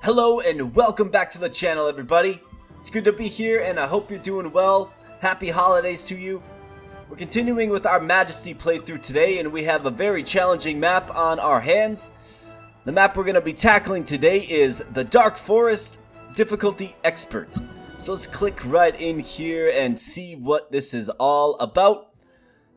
Hello and welcome back to the channel, everybody. It's good to be here and I hope you're doing well. Happy holidays to you. We're continuing with our Majesty playthrough today and we have a very challenging map on our hands. The map we're going to be tackling today is the Dark Forest Difficulty Expert. So let's click right in here and see what this is all about.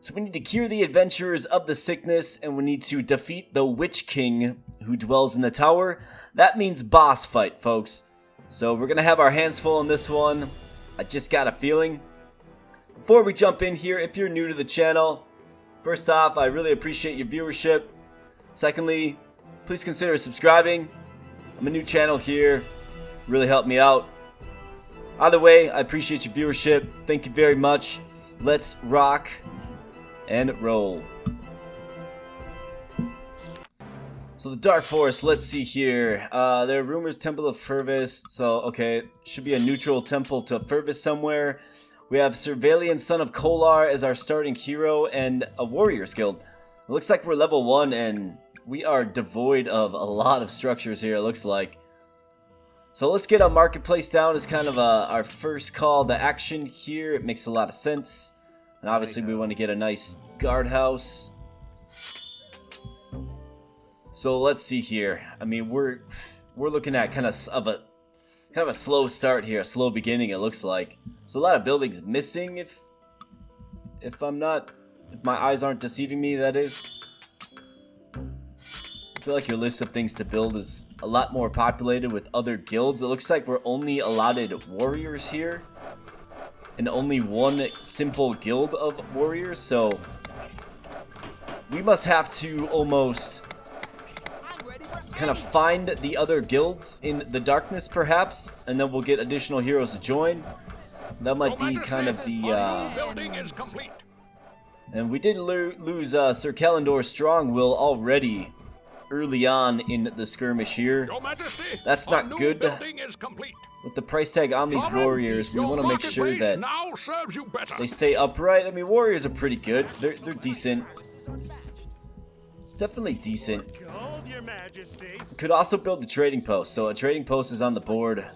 So we need to cure the adventurers of the sickness and we need to defeat the Witch King who dwells in the tower. That means boss fight, folks. So we're gonna have our hands full on this one. I just got a feeling. Before we jump in here, if you're new to the channel, first off, I really appreciate your viewership. Secondly, please consider subscribing. I'm a new channel here. Really help me out. Either way, I appreciate your viewership. Thank you very much. Let's rock and roll. So the Dark Forest, let's see here. There are rumors Temple of Fervis. So, okay, should be a neutral temple to Fervis somewhere. We have Surveillian Son of Kolar as our starting hero and a Warriors Guild. It looks like we're level 1 and we are devoid of a lot of structures here, it looks like. So let's get a marketplace down as kind of our first call to action here. It makes a lot of sense. And obviously we want to get a nice guardhouse. So let's see here. I mean, we're looking at kind of a slow start here, a slow beginning it looks like. So a lot of buildings missing if my eyes aren't deceiving me, that is. I feel like your list of things to build is a lot more populated with other guilds. It looks like we're only allotted warriors here. And only one simple guild of warriors, so we must have to almost kind of find the other guilds in the darkness perhaps, and then we'll get additional heroes to join. That might be kind of the and we did lose Sir Kalendor Strongwill already early on in the skirmish here. That's not good. With the price tag on these warriors, we want to make sure that they stay upright. I mean, warriors are pretty good. They're decent. Definitely decent. Could also build the trading post. So a trading post is on the board.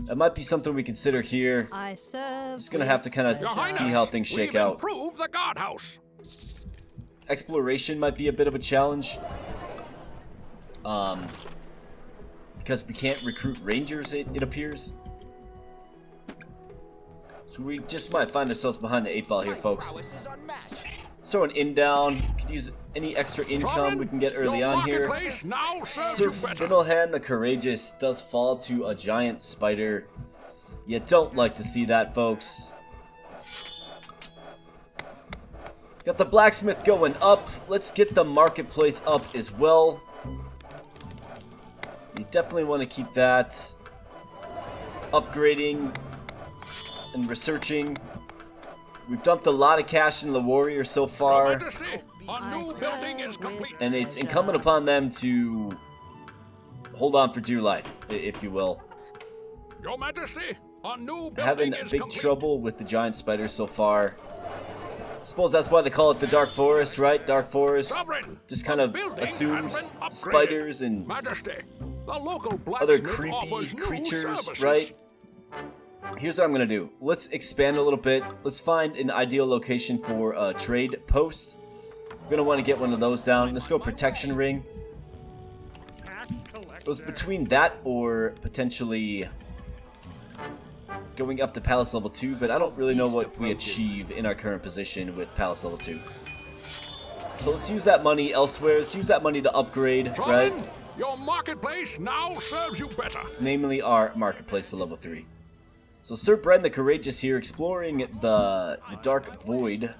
That might be something we consider here. Just gonna have to kind of see how things shake out. Exploration might be a bit of a challenge. Because we can't recruit rangers, it appears. So we just might find ourselves behind the 8-ball here, folks. Throw an inn down. Could use any extra income we can get early on here. Sir Fiddlehan the Courageous does fall to a giant spider. You don't like to see that, folks. Got the blacksmith going up. Let's get the marketplace up as well. You definitely want to keep that upgrading and researching. We've dumped a lot of cash in the warrior so far, and it's incumbent upon them to hold on for dear life, if you will. Your Majesty, a new Having big trouble with the giant spiders so far. I suppose that's why they call it the Dark Forest, right? Dark Forest just kind of assumes spiders and other creepy creatures, right? Here's what I'm gonna do. Let's expand a little bit. Let's find an ideal location for a trade post. We're gonna want to get one of those down. Let's go protection ring. It was between that or potentially going up to Palace level 2, but I don't really know what we achieve in our current position with Palace level 2. So let's use that money elsewhere. Let's use that money to upgrade, right? Your marketplace now serves you better. Namely our marketplace to level 3. So Sir Bren the Courageous here exploring the Dark Void.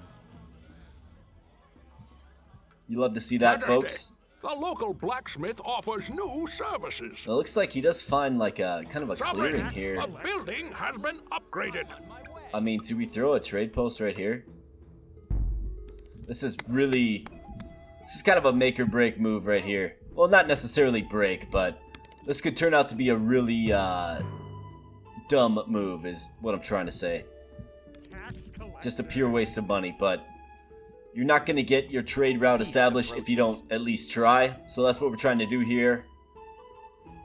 You love to see that, Majesty, folks. The local blacksmith offers new services. It looks like he does find like a kind of a clearing here. The building has been upgraded. I mean, do we throw a trade post right here? This is kind of a make or break move right here. Well, not necessarily break, but this could turn out to be a really dumb move is what I'm trying to say. Just a pure waste of money, but you're not going to get your trade route established if you don't at least try. So that's what we're trying to do here.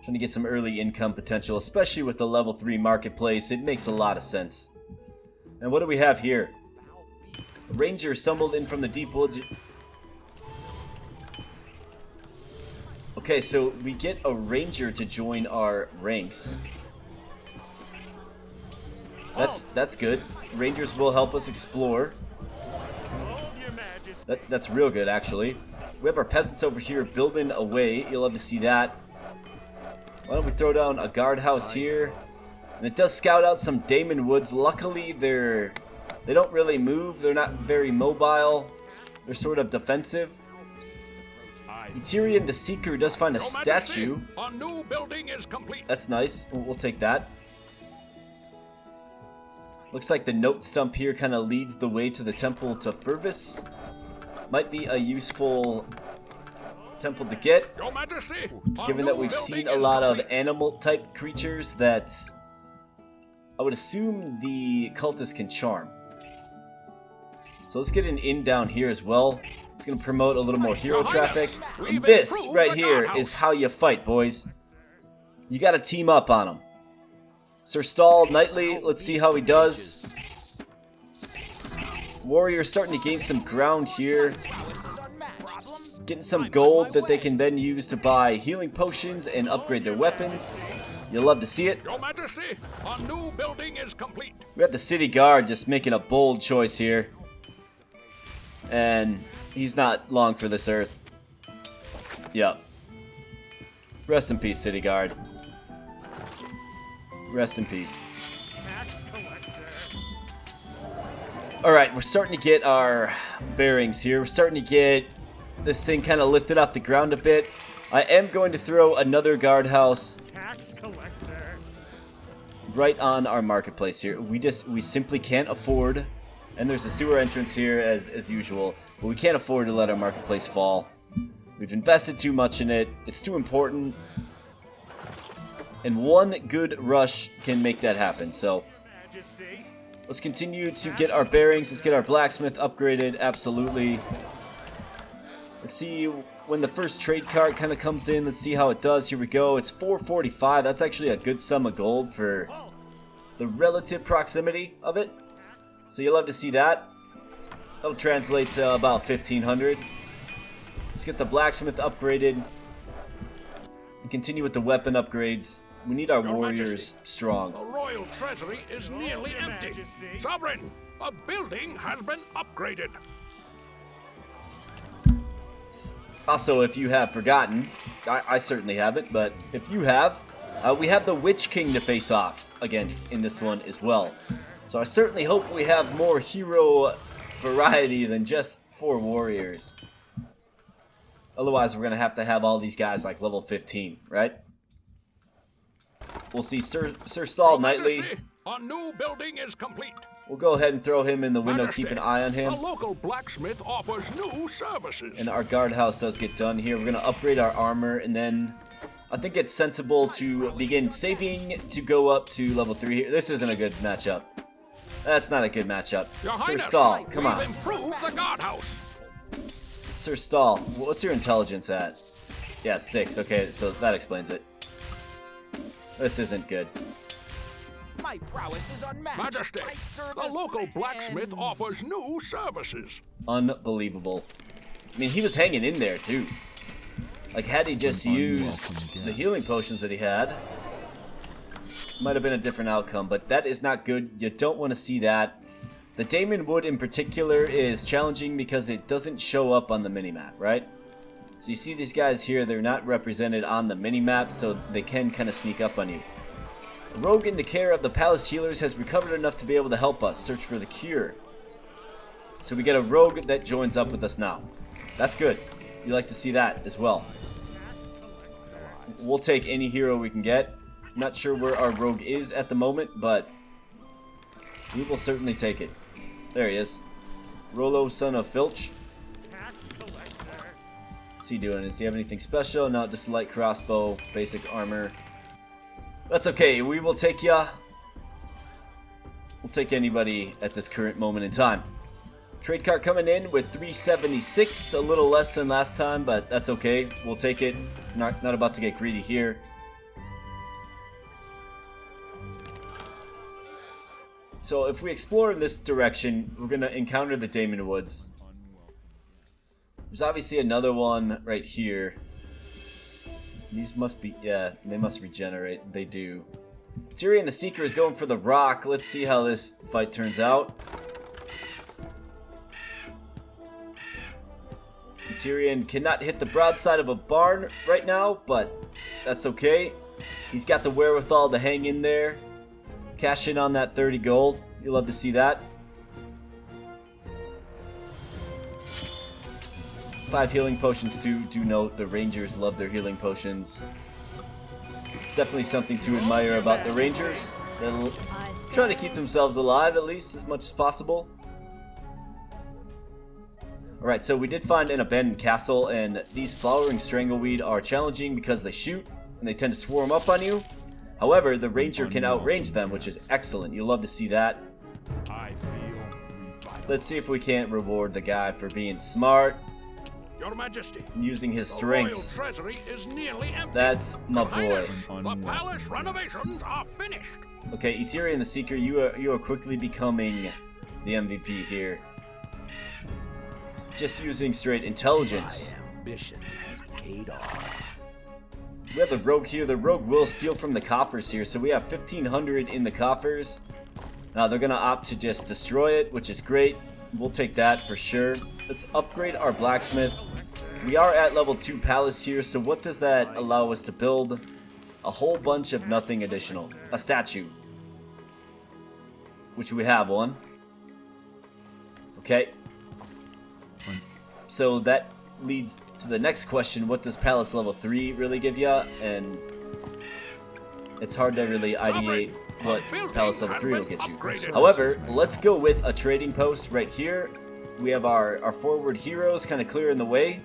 Trying to get some early income potential, especially with the level 3 marketplace. It makes a lot of sense. And what do we have here? A ranger stumbled in from the deep woods. Okay, so we get a ranger to join our ranks. That's good. Rangers will help us explore. That's real good, actually. We have our peasants over here building away. You'll love to see that. Why don't we throw down a guardhouse here? And it does scout out some Damon Woods. Luckily, they don't really move. They're not very mobile. They're sort of defensive. Eterian the Seeker does find a statue. A new building is complete. That's nice. We'll take that. Looks like the note stump here kind of leads the way to the temple to Fervis. Might be a useful temple to get, Your Majesty, given that we've seen a lot of animal type creatures that I would assume the cultists can charm. So let's get an inn down here as well. It's going to promote a little more hero traffic. And this right here is how you fight, boys. You got to team up on them. Sir Stall, Knightley, let's see how he does. Warrior starting to gain some ground here. Getting some gold that they can then use to buy healing potions and upgrade their weapons. You'll love to see it. Your Majesty, a new building is complete. We have the city guard just making a bold choice here. And he's not long for this earth. Yep. Rest in peace, city guard. Rest in peace. Alright, we're starting to get our bearings here. We're starting to get this thing kind of lifted off the ground a bit. I am going to throw another guardhouse right on our marketplace here. We simply can't afford, and there's a sewer entrance here as usual, but we can't afford to let our marketplace fall. We've invested too much in it. It's too important. And one good rush can make that happen. So let's continue to get our bearings. Let's get our blacksmith upgraded. Absolutely. Let's see when the first trade cart kind of comes in. Let's see how it does. Here we go. It's 445. That's actually a good sum of gold for the relative proximity of it. So you'll love to see that. That'll translate to about 1,500. Let's get the blacksmith upgraded and continue with the weapon upgrades. We need our warriors strong. The royal treasury is nearly empty. Sovereign, a building has been upgraded. Also, if you have forgotten, I certainly haven't, but if you have, we have the Witch King to face off against in this one as well. So I certainly hope we have more hero variety than just 4 warriors. Otherwise, we're going to have all these guys like level 15, right? We'll see Sir Stall Knightley. A new building is complete. We'll go ahead and throw him in the window, Majesty, keep an eye on him. A local blacksmith offers new services. And our guardhouse does get done here. We're going to upgrade our armor, and then I think it's sensible to begin saving to go up to level 3 here. This isn't a good matchup. That's not a good matchup. Your Sir Highness, Stall, come on. we've improved the guardhouse. Sir Stall, what's your intelligence at? Yeah, 6. Okay, so that explains it. This isn't good. My prowess is unmatched. Majesty, the local blacksmith offers new services. Unbelievable. I mean, he was hanging in there, too. Like, had he just used the healing potions that he had, might have been a different outcome, but that is not good. You don't want to see that. The Damon Wood in particular is challenging because it doesn't show up on the minimap, right? So you see these guys here, they're not represented on the minimap, so they can kind of sneak up on you. A rogue in the care of the palace healers has recovered enough to be able to help us search for the cure. So we get a rogue that joins up with us now. That's good. You like to see that as well. We'll take any hero we can get. Not sure where our rogue is at the moment, but we will certainly take it. There he is. Rollo, son of Filch. What's he doing? Does he have anything special? No, just a light crossbow, basic armor. That's okay. We will take ya. We'll take anybody at this current moment in time. Trade cart coming in with 376, a little less than last time, but that's okay. We'll take it. Not about to get greedy here. So if we explore in this direction, we're gonna encounter the Damon Woods. There's obviously another one right here. These must be, yeah, they must regenerate. They do. Tyrion the Seeker is going for the rock. Let's see how this fight turns out. Tyrion cannot hit the broadside of a barn right now, but that's okay. He's got the wherewithal to hang in there. Cash in on that 30 gold. You'll love to see that. 5 healing potions too. Do note the Rangers love their healing potions. It's definitely something to admire about the Rangers. They'll try to keep themselves alive at least as much as possible. Alright, so we did find an abandoned castle, and these flowering strangleweed are challenging because they shoot and they tend to swarm up on you. However, the Ranger can outrange them, which is excellent. You'll love to see that. Let's see if we can't reward the guy for being smart. Your Majesty, and using his strengths. the royal treasury is nearly empty. That's my boy. The palace renovations are finished. Okay, Tyrion the Seeker, you are quickly becoming the MVP here. Just using straight intelligence. My ambition has paid off. We have the rogue here. The rogue will steal from the coffers here, so we have 1,500 in the coffers. Now they're gonna opt to just destroy it, which is great. We'll take that for sure. Let's upgrade our blacksmith. We are at level 2 palace here, so what does that allow us to build? A whole bunch of nothing additional. A statue. Which we have one. Okay. So that leads to the next question. What does palace level 3 really give ya? And it's hard to really ideate what palace level 3 will get you. However, let's go with a trading post right here. We have our forward heroes kind of clearing the way.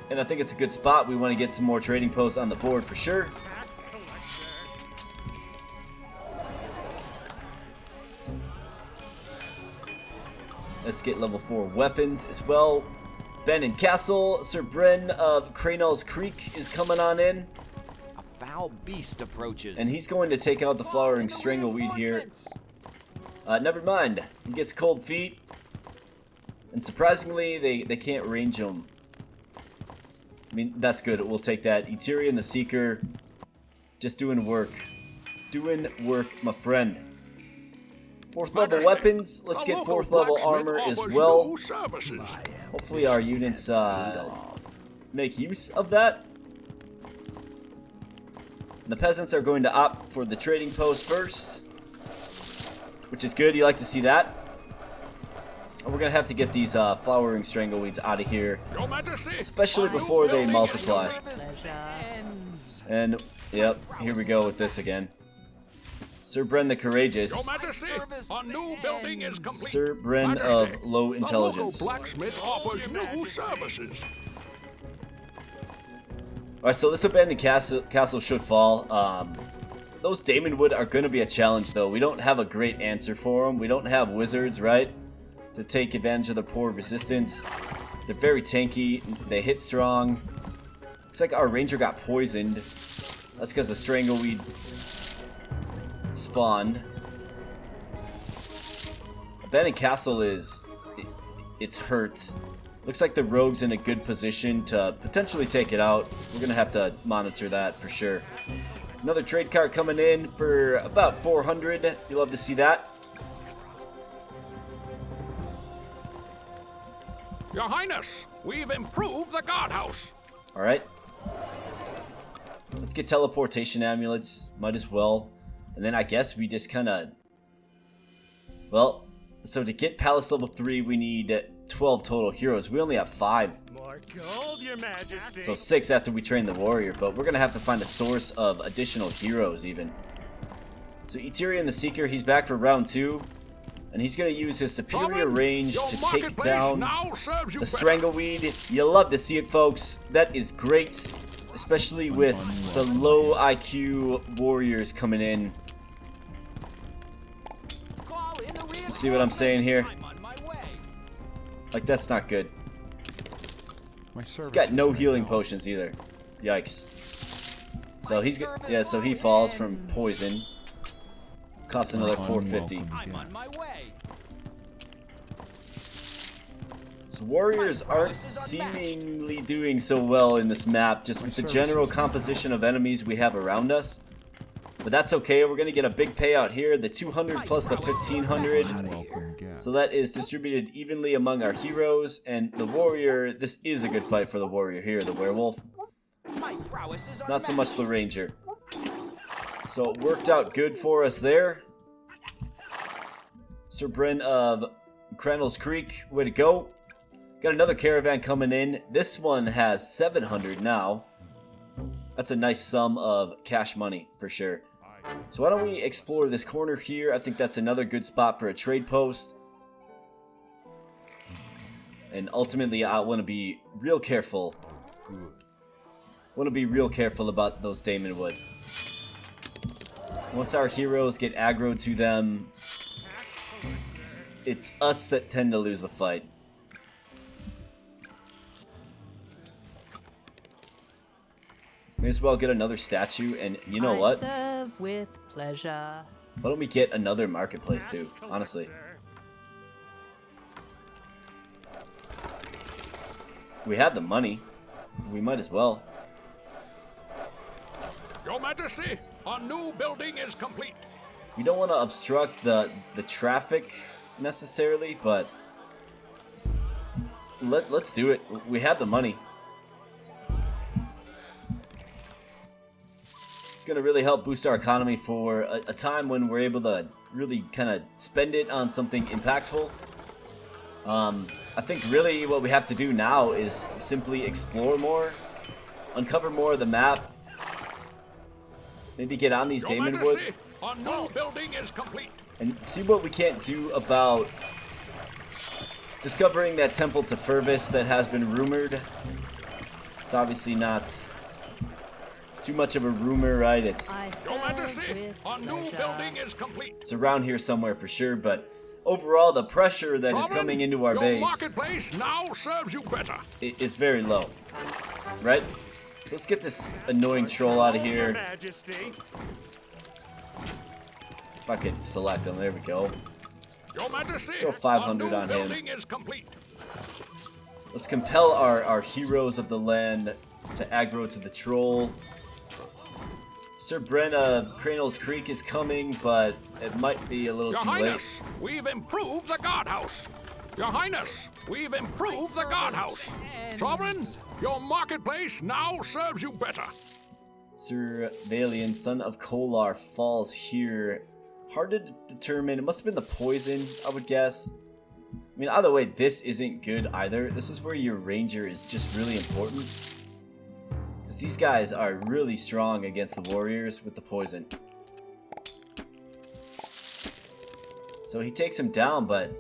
And I think it's a good spot. We want to get some more trading posts on the board for sure. Let's get level 4 weapons as well. Abandoned Castle. Sir Bren of Cranell's Creek is coming on in. A foul beast approaches. And he's going to take out the flowering strangleweed here. Never mind. He gets cold feet. And surprisingly, they can't range him. I mean, that's good. We'll take that. Tyrion the Seeker. Just doing work. Doing work, my friend. 4th level weapons. Let's get 4th level armor as well. Hopefully our units make use of that. And the peasants are going to opt for the trading post first, which is good. You like to see that. And we're going to have to get these flowering strangleweeds out of here, especially before they multiply. And, yep, here we go with this again. Sir Bren the Courageous. A new building is complete. Sir Bren of Low Intelligence. The local blacksmith offers new services. Alright, so this abandoned castle should fall. Those Damonwood are going to be a challenge, though. We don't have a great answer for them. We don't have wizards, right, to take advantage of the poor resistance. They're very tanky. They hit strong. Looks like our ranger got poisoned. That's because the strangleweed spawned. Abandoned Castle it's hurt. Looks like the rogue's in a good position to potentially take it out. We're gonna have to monitor that for sure. Another trade cart coming in for about 400. You'll love to see that. Your Highness, we've improved the guardhouse. Alright. Let's get teleportation amulets. Might as well. And then I guess we just kind of... Well, so to get Palace level 3, we need 12 total heroes. We only have 5. More gold, Your Majesty. So 6 after we train the warrior. But we're going to have to find a source of additional heroes even. So Tyrion the Seeker, he's back for round 2. And he's going to use his superior range to take down the strangleweed. You'll love to see it, folks. That is great. Especially with the low IQ warriors coming in. You see what I'm saying here? Like, that's not good. He's got no healing potions either. Yikes. So he's so he falls from poison. Costs another 450. I'm on my way. So warriors aren't seemingly doing so well in this map, just with the general composition of enemies we have around us. But that's okay, we're gonna get a big payout here, the 200 plus the 1500. So that is distributed evenly among our heroes, and the warrior, this is a good fight for the warrior here, the werewolf. Not so much the ranger. So it worked out good for us there. Sir Bren of Crandall's Creek, way to go. Got another caravan coming in. This one has 700 now. That's a nice sum of cash money for sure. So why don't we explore this corner here? I think that's another good spot for a trade post. And ultimately, I want to be real careful. Want to be real careful about those Damon Wood. Once our heroes get aggroed to them, it's us that tend to lose the fight. May as well get another statue, and you know what? Serve with pleasure. Why don't we get another marketplace too, honestly? We have the money. We might as well. Your Majesty, a new building is complete. We don't want to obstruct the traffic necessarily, but let's do it. We have the money. It's going to really help boost our economy for a time when we're able to really kind of spend it on something impactful. I think really what we have to do now is simply explore more, uncover more of the map, maybe get on these Damon Wood, a new building is complete. and see what we can't do about discovering that temple to Fervis that has been rumored. It's obviously not too much of a rumor, right? It's Your Majesty, a new building is complete. It's around here somewhere for sure, but overall the pressure that is coming into our your base marketplace now serves you better. is very low, right? So let's get this annoying troll out of here. Majesty. If I could select him, there we go. Your Majesty, Still 500 a new on him. building is complete. Let's compel our heroes of the land to aggro to the troll. Sir Bren of Crandall's Creek is coming, but it might be a little Your too Highness, late. we've improved the guardhouse. Your Highness, we've improved the guardhouse. Sovereign, your marketplace now serves you better. Sir Valian, son of Kolar, falls here. Hard to determine. It must have been the poison, I would guess. I mean, either way, this isn't good either. This is where your ranger is just really important. Because these guys are really strong against the warriors with the poison. So he takes him down, but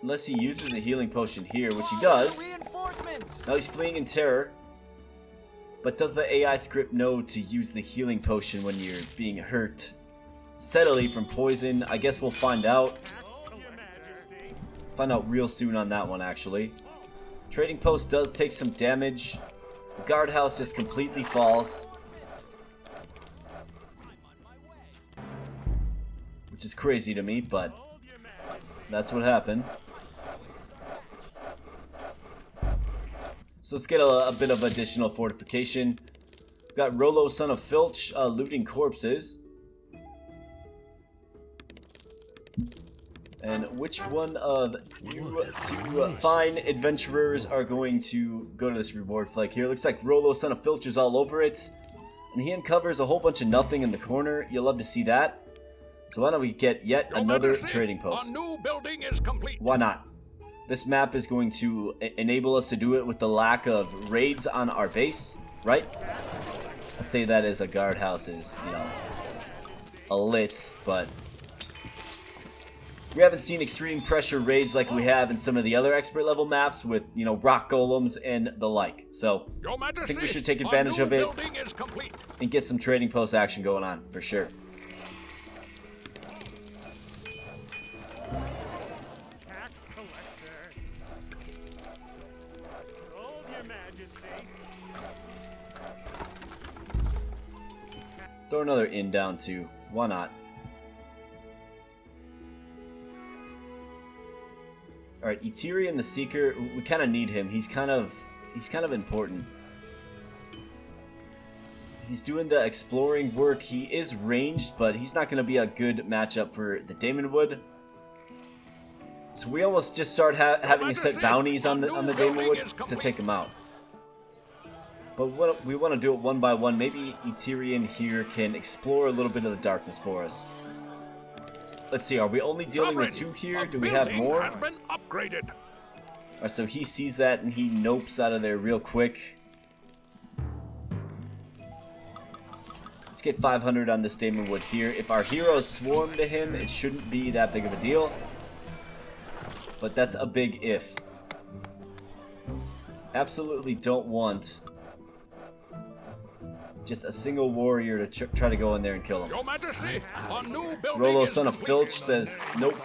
unless he uses a healing potion here, which he does. Now he's fleeing in terror. But does the AI script know to use the healing potion when you're being hurt steadily from poison? I guess we'll find out. Find out real soon on that one, actually. Trading post does take some damage. The guardhouse just completely falls, which is crazy to me, but that's what happened. So let's get a bit of additional fortification. We've got Rollo, son of Filch, looting corpses. And which one of you two fine adventurers are going to go to this reward flag here? Looks like Rollo, son of Filch, is all over it. And he uncovers a whole bunch of nothing in the corner. You'll love to see that. So why don't we get yet Your another Majesty, trading post? A new building is complete. Why not? This map is going to enable us to do it with the lack of raids on our base, right? I say that as a guardhouse is, you know, a lit, but we haven't seen extreme pressure raids like we have in some of the other expert level maps with, you know, rock golems and the like. So Your Majesty, I think we should take advantage of it building is complete. and get some trading post action going on for sure. Tax collector. Gold, Your Majesty. Throw another inn down too. Why not? Alright, Eterian the Seeker, we kind of need him. He's kind of important. He's doing the exploring work. He is ranged, but he's not going to be a good matchup for the Daemonwood. So we almost just start having to set bounties on the Daemonwood to take him out. But we want to do it one by one. Maybe Eterian here can explore a little bit of the darkness for us. Let's see, are we only dealing with 2 here? Do we have more? Has been upgraded. Alright, so he sees that and he nopes out of there real quick. Let's get 500 on this Daemonwood here. If our heroes swarm to him, it shouldn't be that big of a deal. But that's a big if. Absolutely don't want just a single warrior to try to go in there and kill him. Your Majesty, a new building Rollo, is son of complete. Filch, says nope.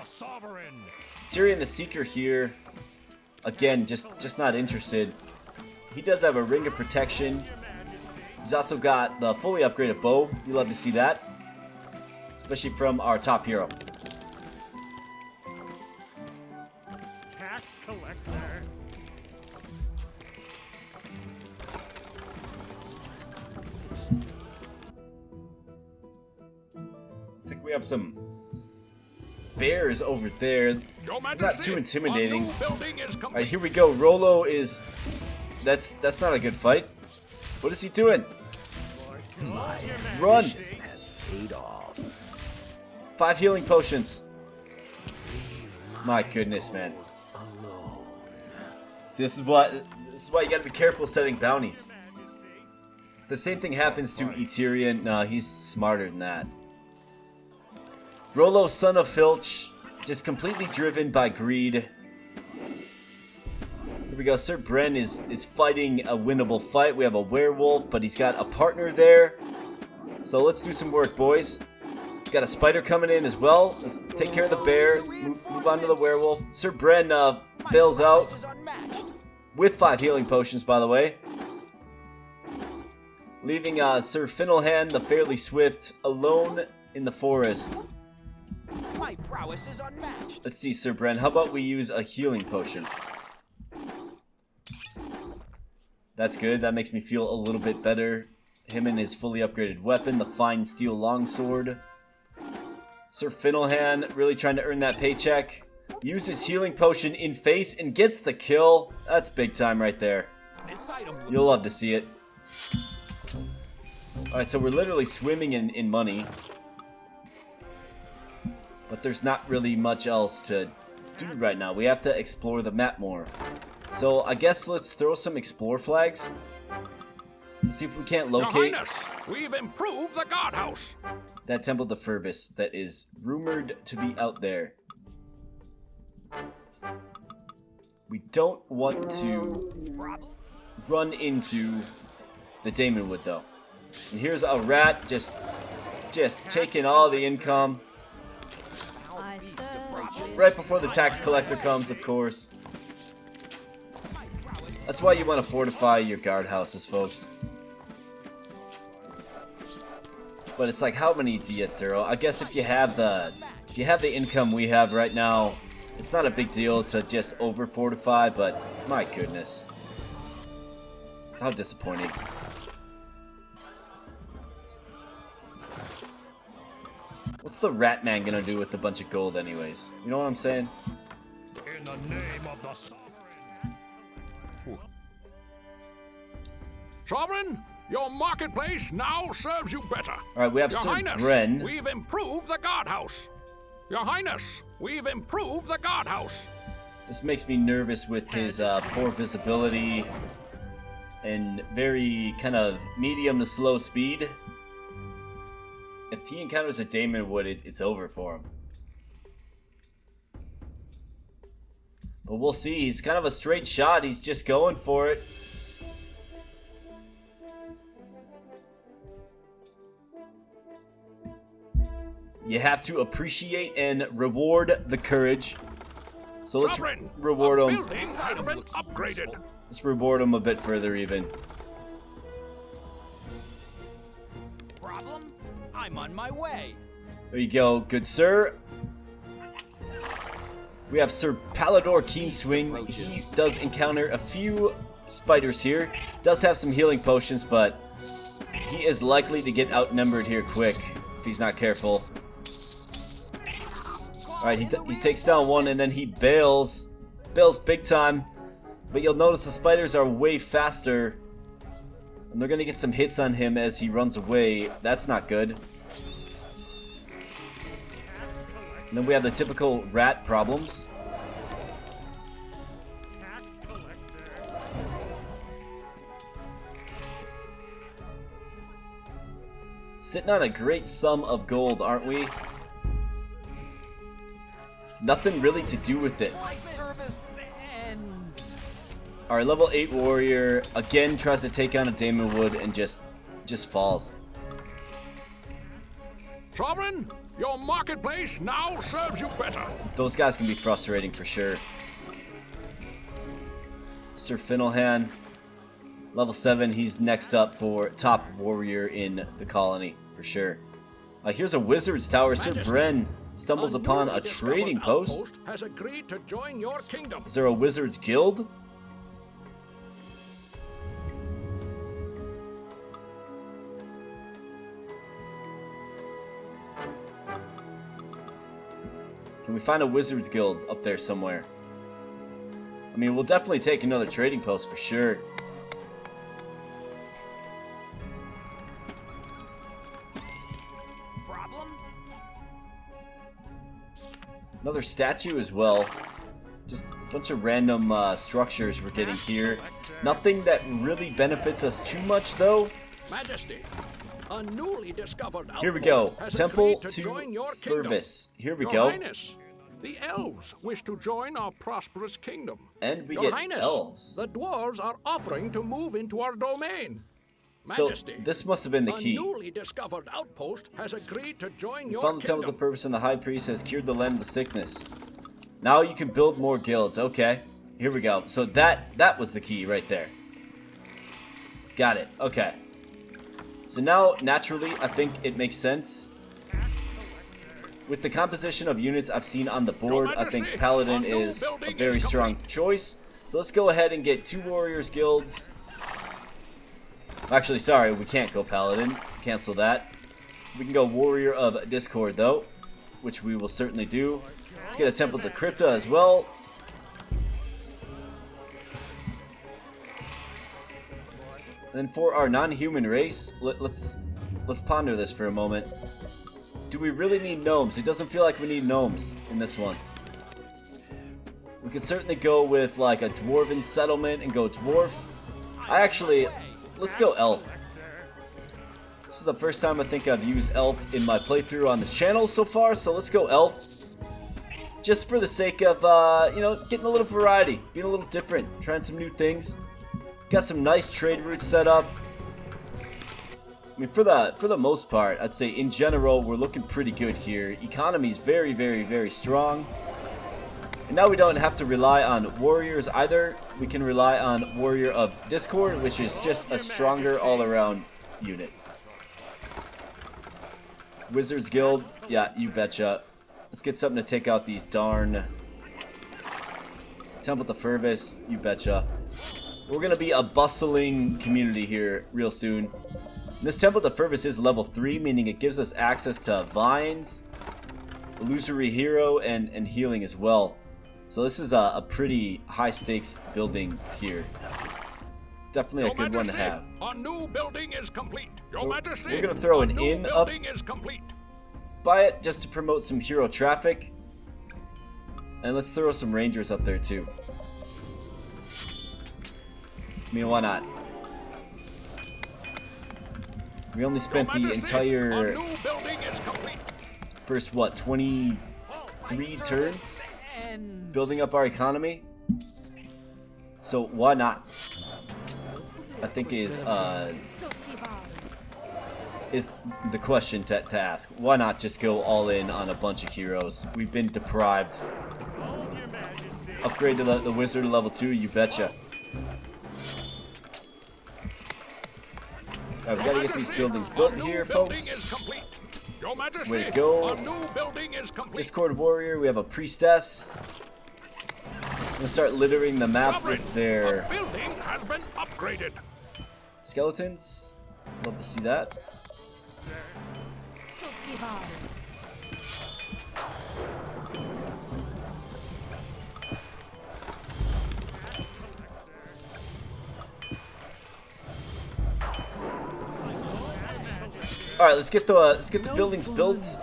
Tyrion the Seeker here, again, just not interested. He does have a Ring of Protection. He's also got the fully upgraded bow. You love to see that, especially from our top hero. Tax collector. Looks like we have some bears over there. Your Majesty, Not too intimidating. a new building is complete. Alright, here we go. Rollo is... That's not a good fight. What is he doing? Run! Has paid off. 5 healing potions. My goodness, man. See, this is why you gotta be careful setting bounties. The same thing happens to Eterian. No, he's smarter than that. Rollo, son of Filch, just completely driven by greed. Here we go. Sir Bren is fighting a winnable fight. We have a werewolf, but he's got a partner there. So let's do some work, boys. Got a spider coming in as well. Let's take care of the bear. Move on to the werewolf. Sir Bren bails out with 5 healing potions, by the way. Leaving Sir Finnelhan, the Fairly Swift, alone in the forest. My prowess is unmatched. Let's see, Sir Bren. How about we use a healing potion? That's good. That makes me feel a little bit better. Him and his fully upgraded weapon, the Fine Steel Longsword. Sir Finnelhan really trying to earn that paycheck. Uses healing potion in face and gets the kill. That's big time right there. You'll love to see it. Alright, so we're literally swimming in money. But there's not really much else to do right now. We have to explore the map more. So I guess let's throw some explore flags. Let's see if we can't Your locate Highness, we've improved the guardhouse. that Temple de Fervis that is rumored to be out there. We don't want to run into the Daemonwood though. And here's a rat just taking all the income. I said, Right before the tax collector comes, of course. That's why you want to fortify your guardhouses, folks. But it's like, how many do you throw? I guess if you have the income we have right now, it's not a big deal to just over fortify. But my goodness, how disappointing. What's the rat man gonna do with a bunch of gold, anyways? You know what I'm saying? In the name of the sovereign. Sovereign, your marketplace now serves you better. All right, we have Your Sir Highness, Bren. we've improved the guardhouse. Your Highness, we've improved the guardhouse. This makes me nervous with his poor visibility and very kind of medium to slow speed. If he encounters a Daemonwood, it's over for him. But we'll see. He's kind of a straight shot. He's just going for it. You have to appreciate and reward the courage. So let's Sovereign, reward a him. building has been upgraded. Let's reward him a bit further even. Problem? I'm on my way. There you go, good sir. We have Sir Palador Keenswing. He does encounter a few spiders here. Does have some healing potions, but he is likely to get outnumbered here quick if he's not careful. Alright, he takes down one and then he bails. Bails big time. But you'll notice the spiders are way faster. And they're going to get some hits on him as he runs away. That's not good. And then we have the typical rat problems. Tax collector. Sitting on a great sum of gold, aren't we? Nothing really to do with it. My service ends. Our level 8 warrior again tries to take on a Damon Wood and just falls. Sovereign, your marketplace now serves you better. Those guys can be frustrating for sure. Sir Finnelhan, level 7, he's next up for top warrior in the colony for sure. Here's a wizard's tower. Sir Bren stumbles upon a trading post. Has agreed to join your kingdom. Is there a wizard's guild? Can we find a wizard's guild up there somewhere? I mean, we'll definitely take another trading post for sure. Problem? Another statue as well. Just a bunch of random structures we're getting here. Nothing that really benefits us too much though. Majesty, a newly discovered Here we outpost go. has Temple agreed to join your kingdom. Fervis. Here we Your go. Highness, the elves wish to join our prosperous kingdom. And we Your get Highness, elves. the dwarves are offering to move into our domain. So Majesty, this must have been the a key. newly discovered outpost has agreed to join We your found the temple kingdom. of the purpose and the high priest has cured the land of the sickness. Now you can build more guilds. Okay. Here we go. So that was the key right there. Got it. Okay. So now, naturally, I think it makes sense. With the composition of units I've seen on the board, I think Paladin is a very strong choice. So let's go ahead and get 2 Warriors Guilds. Actually, sorry, we can't go Paladin. Cancel that. We can go Warrior of Discord, though, which we will certainly do. Let's get a Temple to Crypta as well. Then for our non-human race, let's ponder this for a moment. Do we really need gnomes? It doesn't feel like we need gnomes in this one. We could certainly go with like a dwarven settlement and go dwarf. Let's go elf. This is the first time I think I've used elf in my playthrough on this channel so far, so let's go elf. Just for the sake of, you know, getting a little variety, being a little different, trying some new things. Got some nice trade routes set up. I mean, for the most part, I'd say in general, we're looking pretty good here. Economy's very, very, very strong. And now we don't have to rely on warriors either. We can rely on Warrior of Discord, which is just a stronger all-around unit. Wizards Guild, yeah, you betcha. Let's get something to take out these darn... Temple to Fervis, you betcha. We're going to be a bustling community here real soon. This Temple to Fervis is level 3, meaning it gives us access to vines, illusory hero, and healing as well. So this is a pretty high stakes building here. Definitely a good one to have. A new building is complete. Your So Majesty, we're going to throw an inn up is complete. by it just to promote some hero traffic. And let's throw some rangers up there too. I mean, why not? We only spent the entire first, what, 23 turns building up our economy? So why not? I think is the question to ask. Why not just go all in on a bunch of heroes? We've been deprived. Upgrade to the wizard to level 2, you betcha. Alright, we gotta get these buildings built here, folks. Way to go. Discord warrior, we have a priestess. gonna start littering the map Sovereign, with their a building has been upgraded. skeletons. Love to see that. All right, let's get the buildings built.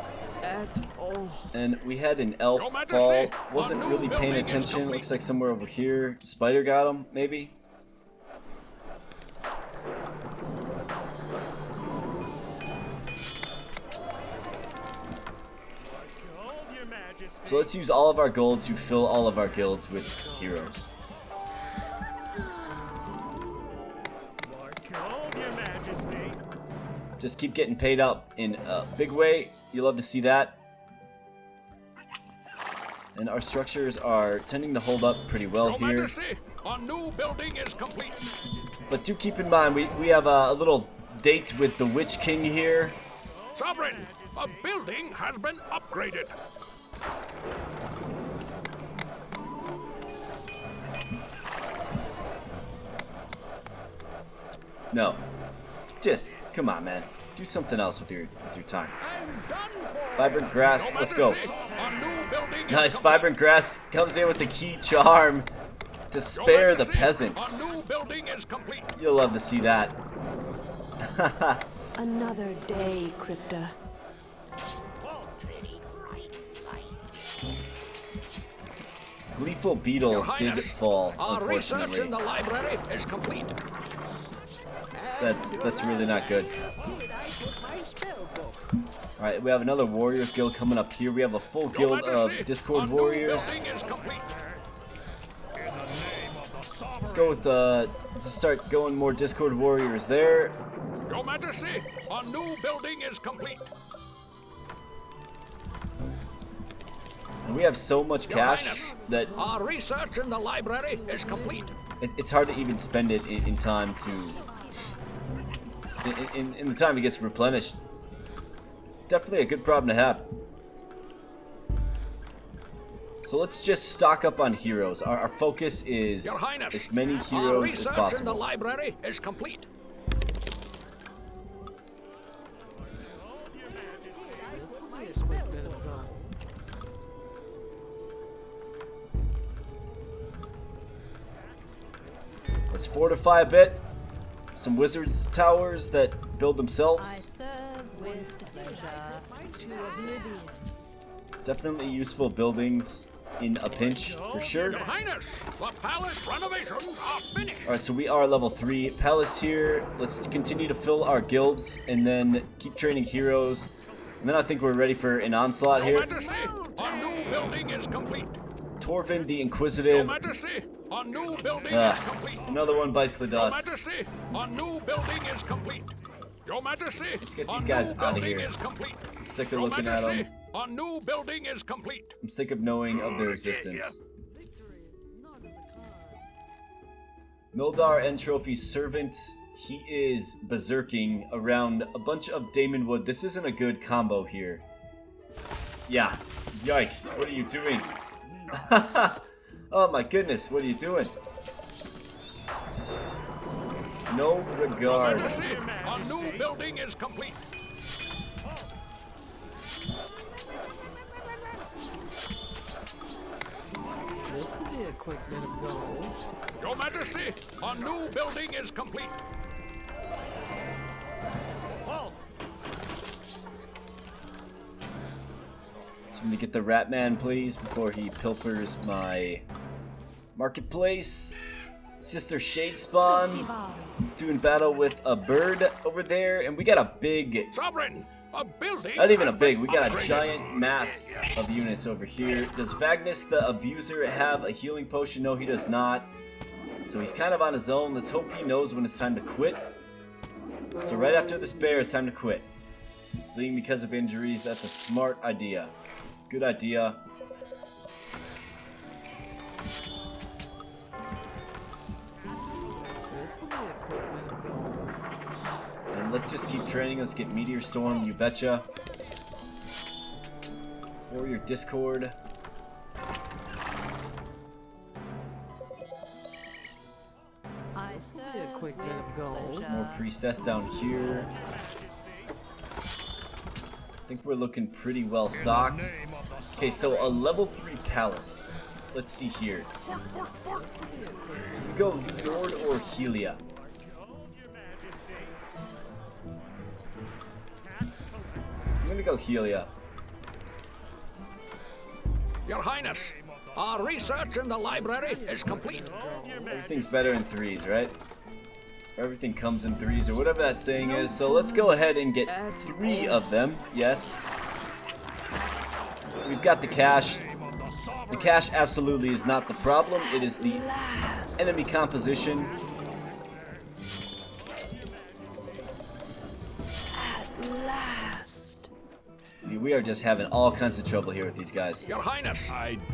And we had an elf Your Majesty, fall. Wasn't a new really paying building is attention. complete. Looks like somewhere over here. Spider got him, maybe. Gold, Your Majesty. So let's use all of our gold to fill all of our guilds with heroes. More gold, Your Majesty. Just keep getting paid up in a big way. You love to see that. And our structures are tending to hold up pretty well Your here. Majesty, a new building is complete. But do keep in mind, we have a little date with the Witch King here. Sovereign, a building has been upgraded. No. Just, come on, man. Do something else with your time. I'm done for. Vibrant Grass, Your let's go. Majesty, a new building is Nice, complete. Vibrant Grass comes in with the key charm to Your spare the Majesty, peasants. A new building is complete. You'll love to see that. Another day, Crypta. Gleeful Beetle Your did Highness, fall, our research unfortunately. in the library is complete. That's really not good. Alright, we have another Warriors Guild coming up here. We have a full Your guild of Majesty, Discord a new Warriors. building is complete. Let's go with let's start going more Discord Warriors there. Your Majesty, a new building is complete. And we have so much Your cash Highness, that our research in the library is complete. it's hard to even spend it in time to in the time it gets replenished. Definitely a good problem to have. So let's just stock up on heroes. Our focus is Your Highness, as many our heroes research as in the possible. library is complete. Let's fortify a bit. Some wizards towers that build I themselves. serve with pleasure to oblivion. Definitely useful buildings in a pinch, for sure. Your Highness, the palace renovations are finished. Alright, so we are level 3 palace here. Let's continue to fill our guilds and then keep training heroes. And then I think we're ready for an onslaught Your here. Majesty, a new building is complete. Torvin the Your Inquisitive. Majesty, a new building is complete. Another one bites the Your dust. Majesty, a new building is complete. Your Majesty, Let's get a these guys new outta building here. is complete. I'm sick of Your looking at Majesty, them. a new building is complete. I'm sick of knowing of their existence. Mildar End Trophy's servant. He is berserking around a bunch of Damon Wood. This isn't a good combo here. Yeah. Yikes. What are you doing? Oh my goodness. What are you doing? No Your regard. Majesty, a new building is complete. This would be a quick bit of gold. Your Majesty, a new building is complete. So I'm gonna get the Rat Man, please, before he pilfers my marketplace. Sister Shadespawn doing battle with a bird over there, and we got a big, Sovereign, a building. not even a has big, been we got a upgraded. giant mass of units over here. Does Vagnus the Abuser have a healing potion? No, he does not. So he's kind of on his own. Let's hope he knows when it's time to quit. So right after this bear, it's time to quit. Fleeing because of injuries, that's a smart idea. Good idea. This would be a quick bit of gold. And let's just keep training. Let's get Meteor Storm, you betcha. Warrior Discord. More priestess down here. I think we're looking pretty well stocked. Okay, so a level 3 palace. Let's see here. Do we go Nord or Helia? I'm gonna go Helia. Your Highness, our research in the library is complete. Everything's better in 3s, right? Everything comes in 3s, or whatever that saying is. So let's go ahead and get 3 of them. Yes. We've got the cash. The cash absolutely is not the problem. It is the enemy composition. We are just having all kinds of trouble here with these guys. Your Highness,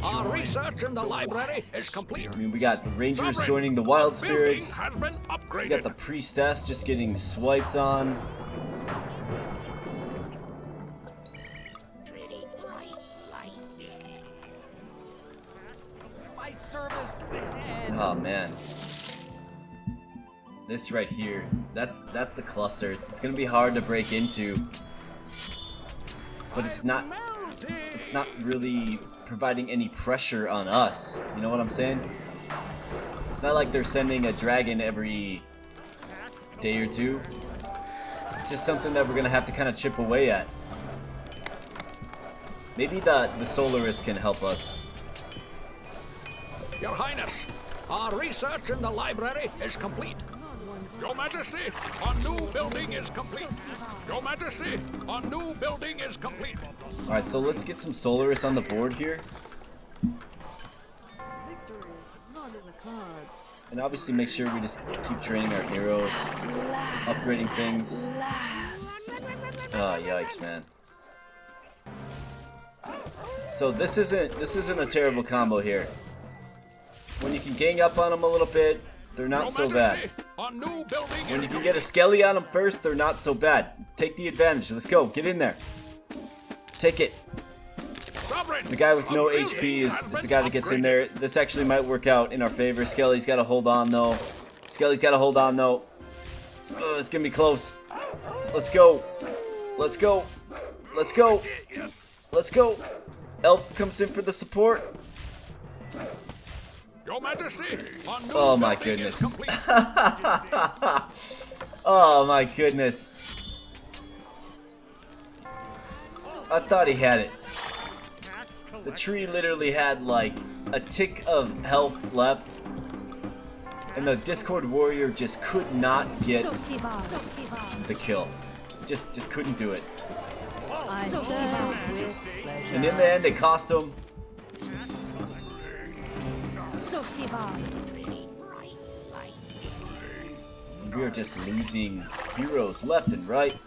our research in the library is complete. I mean, we got the Rangers joining the Wild Spirits. Building has been upgraded. We got the Priestess just getting swiped on. Oh man. This right here, that's the cluster. It's gonna be hard to break into. But it's not really providing any pressure on us. You know what I'm saying? It's not like they're sending a dragon every day or two. It's just something that we're gonna have to kind of chip away at. Maybe the Solaris can help us. Your Highness, our research in the library is complete. Your Majesty, our new building is complete. Your Majesty, our new building is complete. Alright, so let's get some Solaris on the board here. Victory is not in the cards. And obviously make sure we just keep training our heroes, upgrading things. Oh, yikes, man. So this isn't a terrible combo here. When you can gang up on them a little bit, they're not so bad. When you can get a Skelly on them first, they're not so bad. Take the advantage. Let's go. Get in there. Take it. The guy with no HP is the guy that gets in there. This actually might work out in our favor. Skelly's got to hold on, though. Skelly's got to hold on, though. Oh, it's going to be close. Let's go. Let's go. Let's go. Let's go. Elf comes in for the support. Your Majesty, oh my goodness. Oh my goodness. I thought he had it. The tree literally had like a tick of health left. And the Discord Warrior just could not get the kill. Just couldn't do it. I serve with pleasure. And in the end it cost him. We are just losing heroes left and right.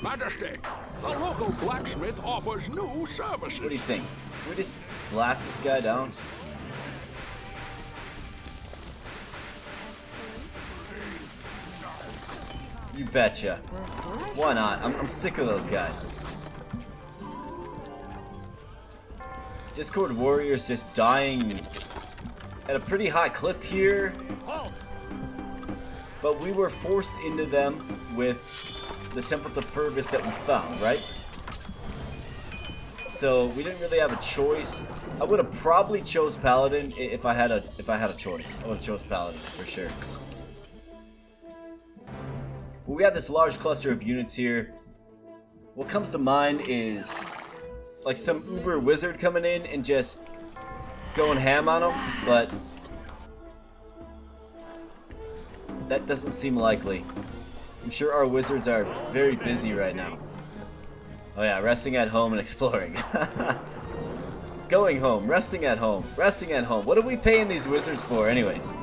Majesty, the local blacksmith offers new services. What do you think? Can we just blast this guy down? You betcha. Why not? I'm sick of those guys. Discord Warriors just dying at a pretty high clip here. But we were forced into them with the Temple to Purvis that we found, right? So we didn't really have a choice. I would have probably chose Paladin if I had a choice. I would have chose Paladin for sure. But we have this large cluster of units here. What comes to mind is like some uber wizard coming in and just going ham on them, but that doesn't seem likely. I'm sure our wizards are very busy right now. Oh yeah, resting at home and exploring. Going home, resting at home, resting at home. What are we paying these wizards for anyways?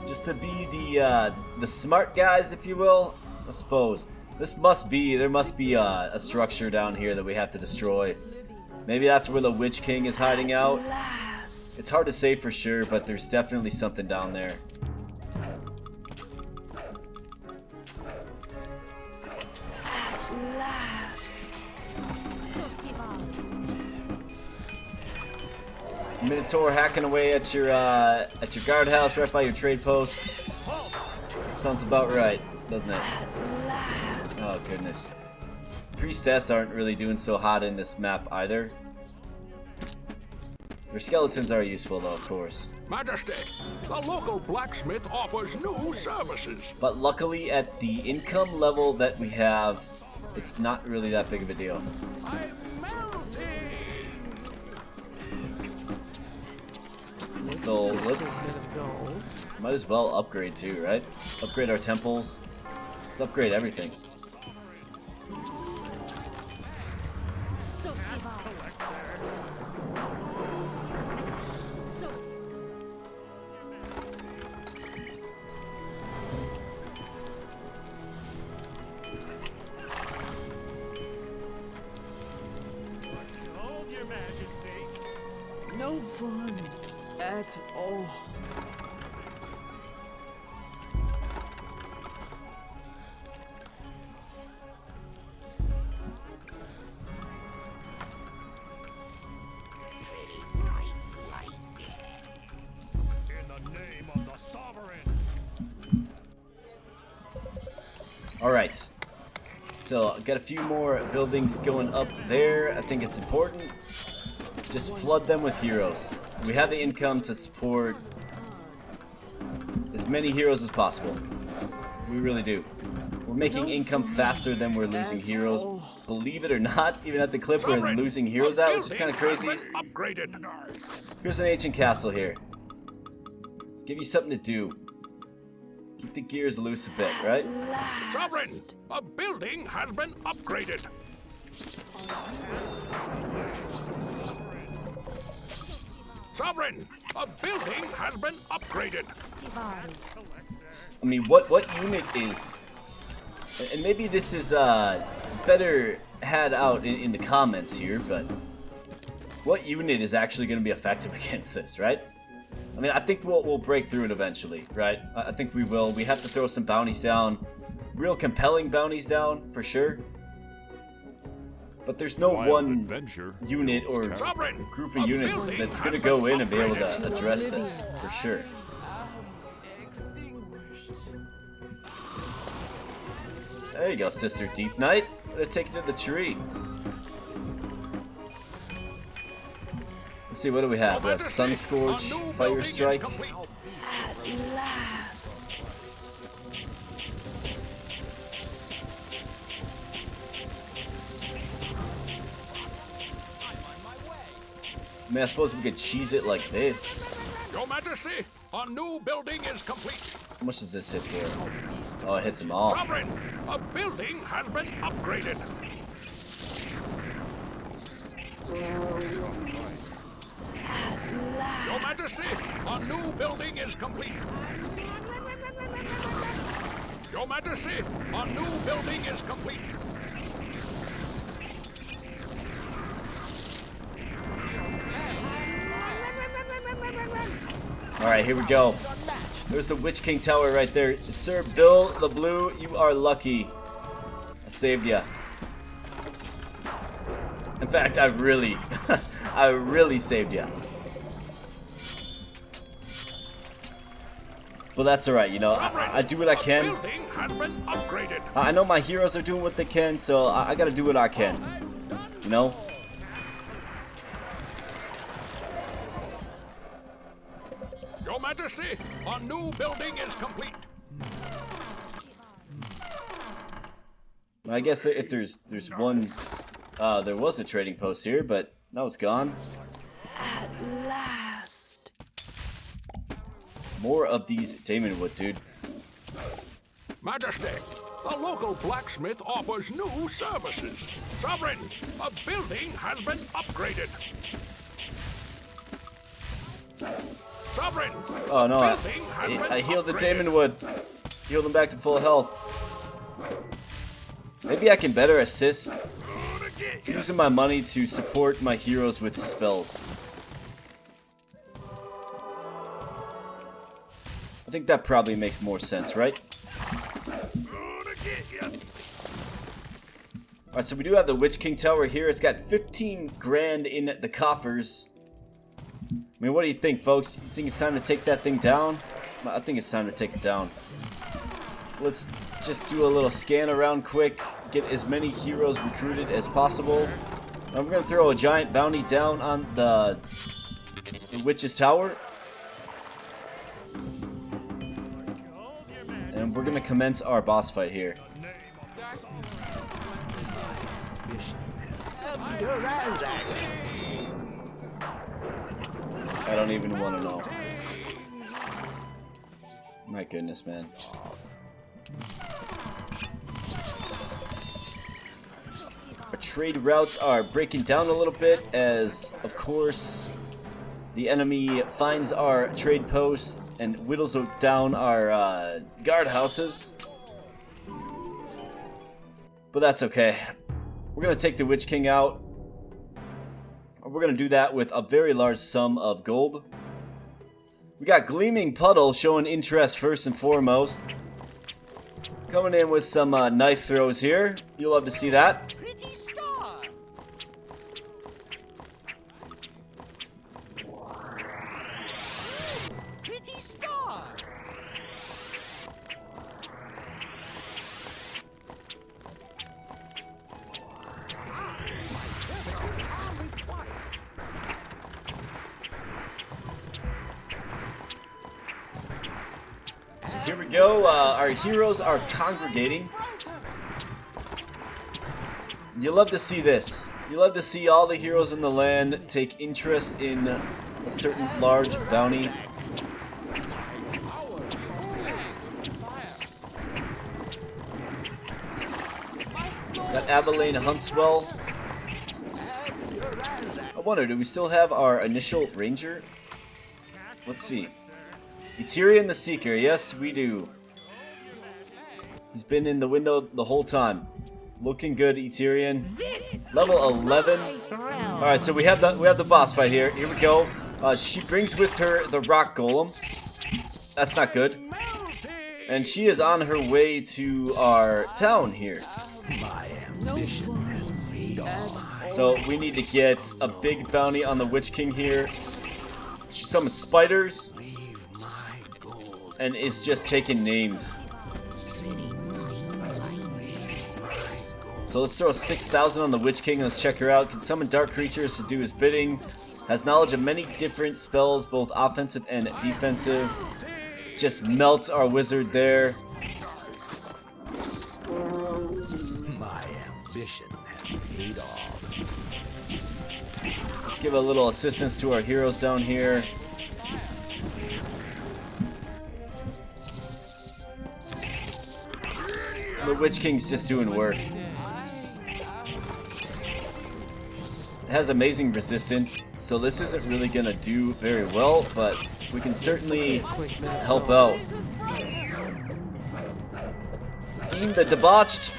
Just to be the smart guys, if you will, I suppose. There must be a structure down here that we have to destroy. Maybe that's where the Witch King is hiding out. It's hard to say for sure, but there's definitely something down there. Minotaur hacking away at your guardhouse right by your trade post. That sounds about right, doesn't it? Oh goodness. Priestess aren't really doing so hot in this map either. Their skeletons are useful though, of course. Majesty, the local blacksmith offers new services. But luckily at the income level that we have, it's not really that big of a deal. I'm melting. So let's, might as well upgrade too, right? Upgrade our temples. Let's upgrade everything. Behold, Your Majesty. No fun at all. In the name of the sovereign. Alright. So, got a few more buildings going up there. I think it's important. Just flood them with heroes. We have the income to support as many heroes as possible. We really do. We're making income faster than we're losing heroes. Believe it or not, even at the clip we're Sovereign, losing heroes the out, which is kind of building crazy. has been Upgraded. Here's an ancient castle here. Give you something to do. Keep the gears loose a bit, right? Sovereign, a building has been upgraded. Sovereign, a building has been upgraded. I mean, what unit is... And maybe this is better had out in the comments here, but... What unit is actually going to be effective against this, right? I mean, I think we'll break through it eventually, right? I think we will. We have to throw some bounties down. Real compelling bounties down, for sure. But there's no one unit or Sovereign, group a of units building that's has going to been go in and be able to upgraded. address this, for sure. There you go, Sister Deep Knight. Gonna take it to the tree. Let's see, what do we have? We have Sun Scourge, Fire Strike. I mean, I suppose we could cheese it like this. Your Majesty, a new building is complete. How much does this hit for? Oh, it hits them all. Sovereign, a building has been upgraded. Your Majesty, a new building is complete. Your Majesty, a new building is complete. Alright, here we go. There's the Witch King Tower right there. Sir Bill the Blue, you are lucky. I saved ya. In fact, I really, I really saved ya. But that's alright, you know, I do what I can. Building has been upgraded. I know my heroes are doing what they can, so I gotta do what I can. You know? Your Majesty, a new building is complete. I guess if there's one, there was a trading post here, but now it's gone. At last. More of these Damon Wood, dude. Majesty, the local blacksmith offers new services. Sovereign, a building has been upgraded. Sovereign, Oh no, building has been I healed the upgraded. Damon Wood. Healed him back to full health. Maybe I can better assist using my money to support my heroes with spells. I think that probably makes more sense, right? Alright, so we do have the Witch King Tower here. It's got 15 grand in the coffers. I mean, what do you think, folks? You think it's time to take that thing down? I think it's time to take it down. Let's just do a little scan around quick, get as many heroes recruited as possible. I'm going to throw a giant bounty down on the Witch's Tower. And we're going to commence our boss fight here. I don't even want to know. My goodness, man. Our trade routes are breaking down a little bit as, of course, the enemy finds our trade posts and whittles down our guard houses. But that's okay. We're going to take the Witch King out. We're going to do that with a very large sum of gold. We got Gleaming Puddle showing interest first and foremost. Coming in with some knife throws here. You'll love to see that. Pretty star. Pretty star. So here we go. Our heroes are congregating. You love to see this. You love to see all the heroes in the land take interest in a certain large bounty. That Abilene Huntswell. I wonder, do we still have our initial ranger? Let's see. Eterian the Seeker, yes we do. He's been in the window the whole time. Looking good, Eterian. Level 11. Alright, so we have the boss fight here. Here we go. She brings with her the rock golem. That's not good. And she is on her way to our town here. So we need to get a big bounty on the Witch King here. She summons spiders and is just taking names. So let's throw 6,000 on the Witch King. Let's check her out. Can summon dark creatures to do his bidding. Has knowledge of many different spells, both offensive and defensive. Just melts our wizard there. My ambition has paid off. Let's give a little assistance to our heroes down here. The Witch King's just doing work. It has amazing resistance, so this isn't really gonna do very well, but we can certainly help out. Scheme the Debauched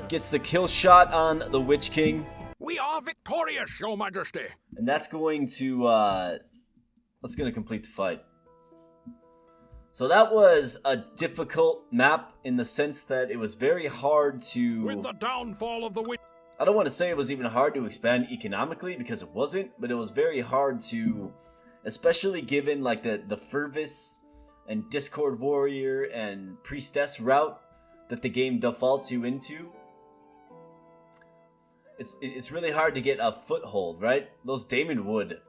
gets the kill shot on the Witch King. We are victorious, Your Majesty. And that's going to, that's gonna complete the fight. So that was a difficult map in the sense that it was very hard to... With the downfall of the witch... I don't want to say it was even hard to expand economically, because it wasn't, but it was very hard to, especially given like the Fervis and Discord Warrior and Priestess route that the game defaults you into. It's really hard to get a foothold, right? Those Damon Wood,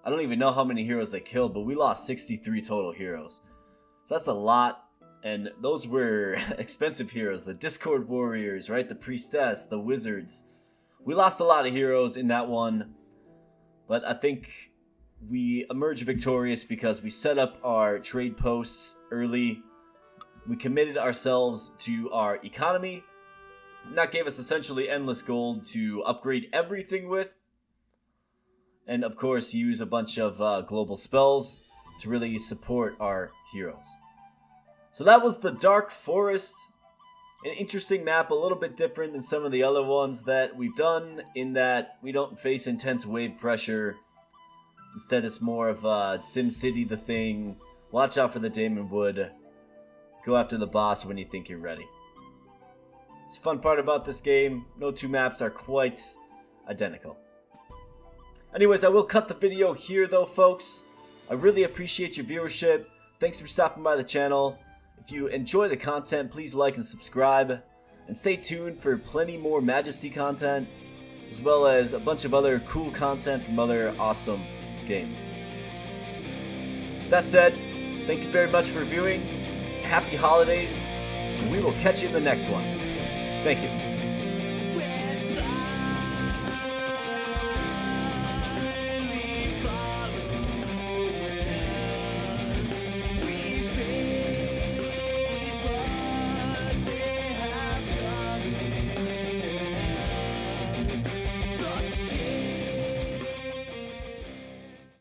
I don't even know how many heroes they killed, but we lost 63 total heroes. So that's a lot, and those were expensive heroes. The Discord Warriors, right? The Priestess, the Wizards. We lost a lot of heroes in that one, but I think we emerged victorious because we set up our trade posts early. We committed ourselves to our economy. And that gave us essentially endless gold to upgrade everything with. And of course use a bunch of global spells to really support our heroes. So that was the Dark Forest. An interesting map, a little bit different than some of the other ones that we've done, in that we don't face intense wave pressure. Instead it's more of SimCity the thing. Watch out for the Damon Wood. Go after the boss when you think you're ready. It's the fun part about this game. No two maps are quite identical. Anyways, I will cut the video here though, folks. I really appreciate your viewership. Thanks for stopping by the channel. If you enjoy the content, please like and subscribe. And stay tuned for plenty more Majesty content, as well as a bunch of other cool content from other awesome games. That said, thank you very much for viewing. Happy holidays, and we will catch you in the next one. Thank you.